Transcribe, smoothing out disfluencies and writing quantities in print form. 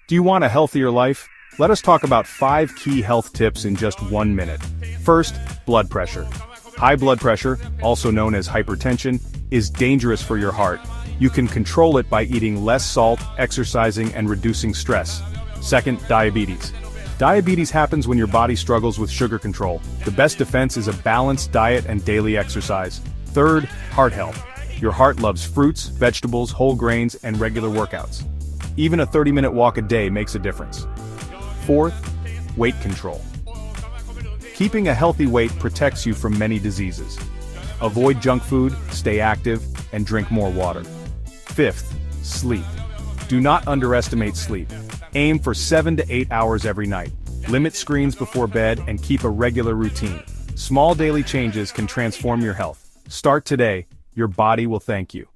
Do you want a healthier life? Let us talk about 5 key health tips in just 1 minute. First, blood pressure. High blood pressure, also known as hypertension, is dangerous for your heart. You can control it by eating less salt, exercising, and reducing stress. Second, diabetes. Diabetes happens when your body struggles with sugar control. The best defense is a balanced diet and daily exercise. Third, heart health. Your heart loves fruits, vegetables, whole grains, and regular workouts. Even a 30-minute walk a day makes a difference. Fourth, weight control. Keeping a healthy weight protects you from many diseases. Avoid junk food, stay active, and drink more water. Fifth, sleep. Do not underestimate sleep. Aim for 7 to 8 hours every night. Limit screens before bed and keep a regular routine. Small daily changes can transform your health. Start today, your body will thank you.